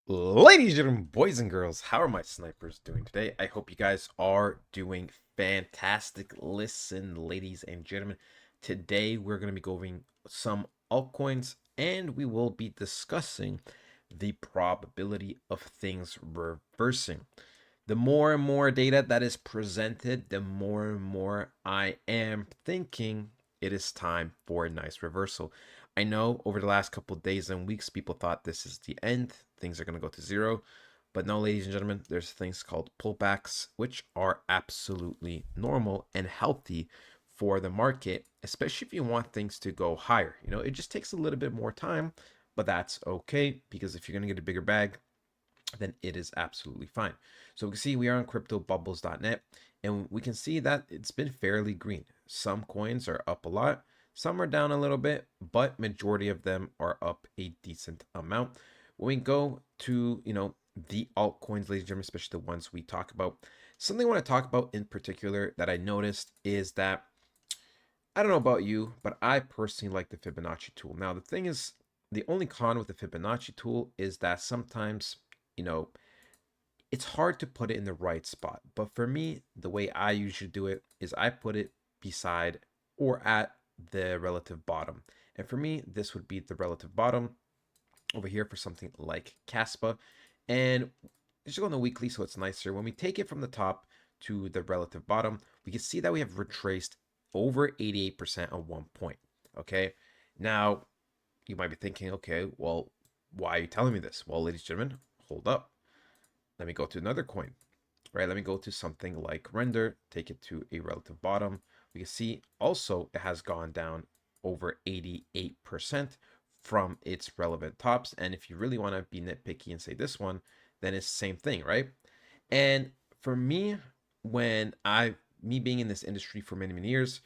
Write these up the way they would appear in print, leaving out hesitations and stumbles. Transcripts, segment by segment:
Ladies and gentlemen, boys and girls, how are my snipers doing today? I hope you guys are doing fantastic. Listen, ladies and gentlemen, today we're going to be going some altcoins and we will be discussing the probability of things reversing. The more and more data that is presented, the more and more I am thinking it is time for a nice reversal. I know over the last couple of days and weeks, people thought this is the end, things are going to go to zero. But no, ladies and gentlemen, there's things called pullbacks, which are absolutely normal and healthy for the market, especially if you want things to go higher. It just takes a little bit more time, but that's okay because if you're going to get a bigger bag, then it is absolutely fine. So we can see we are on cryptobubbles.net and we can see that it's been fairly green. Some coins are up a lot, some are down a little bit, but majority of them are up a decent amount. When we go to, the altcoins, ladies and gentlemen, especially the ones we talk about, something I want to talk about in particular that I noticed is that I don't know about you, but I personally like the Fibonacci tool. Now, the thing is, the only con with the Fibonacci tool is that sometimes, you know, it's hard to put it in the right spot. But for me, the way I usually do it is I put it beside or at the relative bottom. And for me, this would be the relative bottom over here for something like Caspa. And it's just on the weekly, so it's nicer. When we take it from the top to the relative bottom, we can see that we have retraced over 88% at one point. Okay. Now, you might be thinking, okay, well, why are you telling me this? Well, ladies and gentlemen, hold up. Let me go to another coin, right? Let me go to something like render, take it to a relative bottom. We can see also it has gone down over 88% from its relevant tops. And if you really want to be nitpicky and say this one, then it's the same thing, right? And for me, me being in this industry for many, many years,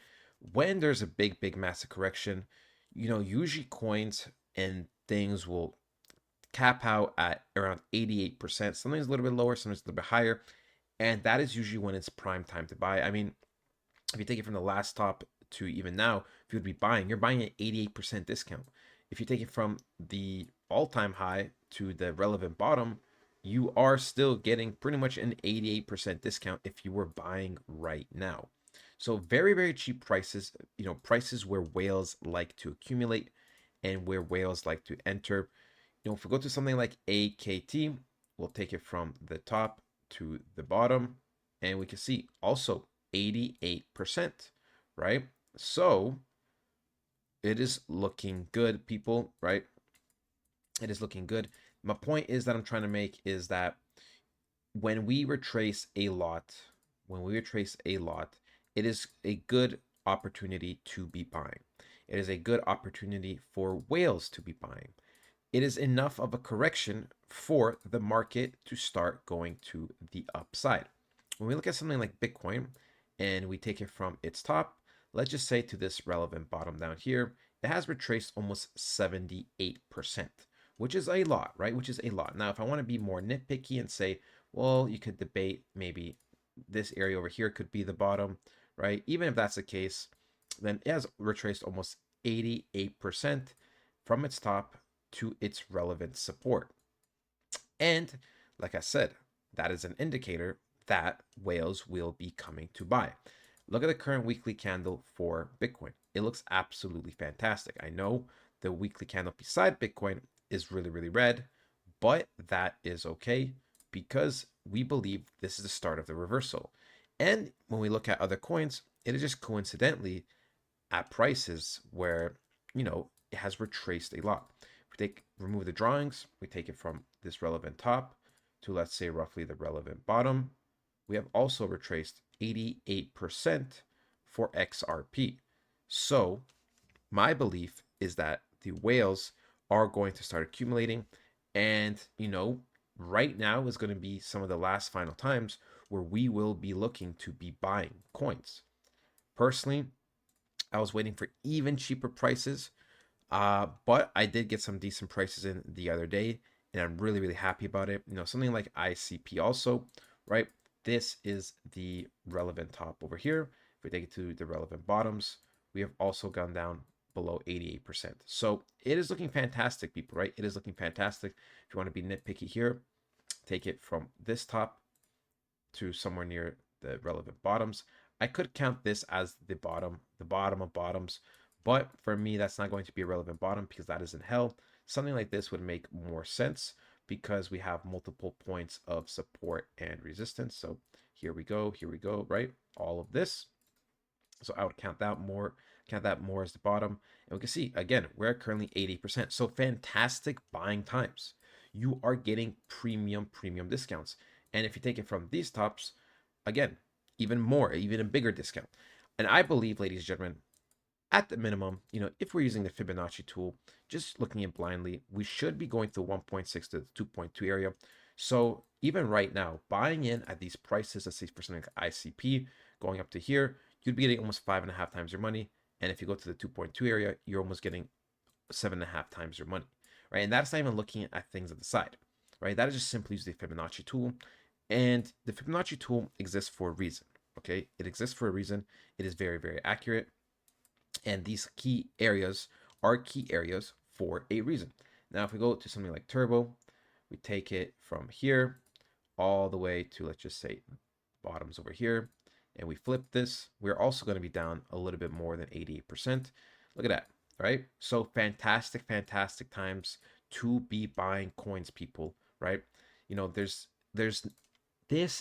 when there's a big, massive correction, usually coins and things will cap out at around 88%. Sometimes a little bit lower, sometimes a little bit higher. And that is usually when it's prime time to buy. I mean, if you take it from the last top to even now, if you would be buying, you're buying at 88% discount. If you take it from the all-time high to the relevant bottom, you are still getting pretty much an 88% discount if you were buying right now. So very, very cheap prices, prices where whales like to accumulate and where whales like to enter. If we go to something like AKT, we'll take it from the top to the bottom, and we can see also 88%, right? So it is looking good, people, right? It is looking good. My point is that I'm trying to make is that when we retrace a lot, it is a good opportunity to be buying. It is a good opportunity for whales to be buying. It is enough of a correction for the market to start going to the upside. When we look at something like Bitcoin and we take it from its top, let's just say to this relevant bottom down here, it has retraced almost 78%, which is a lot, right? Which is a lot. Now, if I want to be more nitpicky and say, well, you could debate maybe this area over here could be the bottom, right? Even if that's the case, then it has retraced almost 88% from its top to its relevant support. And like I said, that is an indicator that whales will be coming to buy. Look at the current weekly candle for Bitcoin. It looks absolutely fantastic. I know the weekly candle beside Bitcoin is really, really red, but that is okay because we believe this is the start of the reversal. And when we look at other coins, it is just coincidentally at prices where, it has retraced a lot. We remove the drawings, we take it from this relevant top to, let's say, roughly the relevant bottom. We have also retraced 88% for XRP. So my belief is that the whales are going to start accumulating, and right now is going to be some of the last final times where we will be looking to be buying coins. Personally, I was waiting for even cheaper prices, but I did get some decent prices in the other day, and I'm really, really happy about it. Something like ICP also, right? This is the relevant top over here. If we take it to the relevant bottoms, we have also gone down below 88%. So it is looking fantastic, people, right? It is looking fantastic. If you want to be nitpicky here, take it from this top to somewhere near the relevant bottoms. I could count this as the bottom of bottoms, but for me, that's not going to be a relevant bottom because that isn't hell. Something like this would make more sense because we have multiple points of support and resistance. So here we go, right? All of this. So I would count that more as the bottom. And we can see, again, we're currently 80%. So fantastic buying times. You are getting premium discounts. And if you take it from these tops, again, even a bigger discount. And I believe, ladies and gentlemen, at the minimum, if we're using the Fibonacci tool, just looking at blindly, we should be going to 1.6 to the 2.2 area. So even right now, buying in at these prices, let's say for something like ICP, going up to here, you'd be getting almost 5.5 times your money. And if you go to the 2.2 area, you're almost getting 7.5 times your money, right? And that's not even looking at things at the side, right? That is just simply use the Fibonacci tool. And the Fibonacci tool exists for a reason, okay? It exists for a reason. It is very, very accurate. And these key areas are key areas for a reason. Now, if we go to something like Turbo, we take it from here all the way to, let's just say, bottoms over here, and we flip this, we're also going to be down a little bit more than 88%. Look at that, right? So fantastic times to be buying coins, people, right? This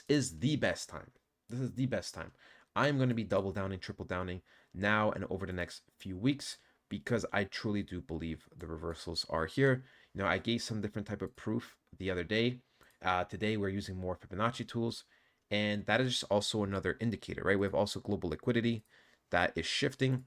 is the best time. This is the best time. I'm going to be double downing, triple downing now and over the next few weeks because I truly do believe the reversals are here. I gave some different type of proof the other day. Today we're using more Fibonacci tools, and that is just also another indicator, right? We have also global liquidity that is shifting.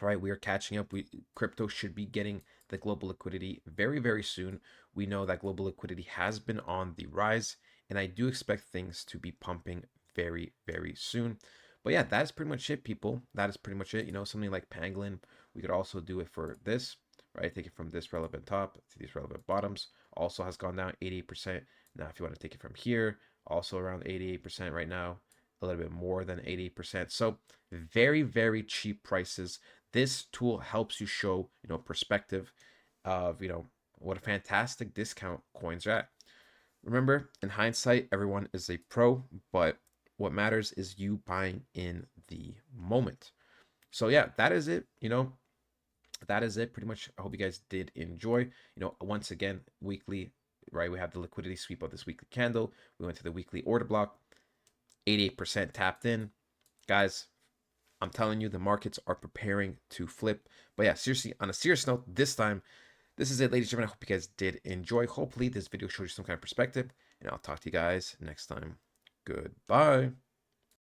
All right, we are catching up. Crypto should be getting the global liquidity very, very soon. We know that global liquidity has been on the rise, and I do expect things to be pumping very, very soon. But yeah, that's pretty much it, people. That is pretty much it. Something like Pangolin, we could also do it for this, right? Take it from this relevant top to these relevant bottoms. Also has gone down 88%. Now, if you want to take it from here, also around 88% right now, a little bit more than 80%. So very, very cheap prices. This tool helps you show, perspective of, what a fantastic discount coins are at. Remember, in hindsight, everyone is a pro, but what matters is you buying in the moment. So yeah, that is it. That is it pretty much. I hope you guys did enjoy. Once again, weekly, right? We have the liquidity sweep of this weekly candle. We went to the weekly order block, 88% tapped in. Guys, I'm telling you, the markets are preparing to flip. But yeah, seriously, on a serious note, this time, this is it, ladies and gentlemen. I hope you guys did enjoy. Hopefully, this video showed you some kind of perspective, and I'll talk to you guys next time. Goodbye.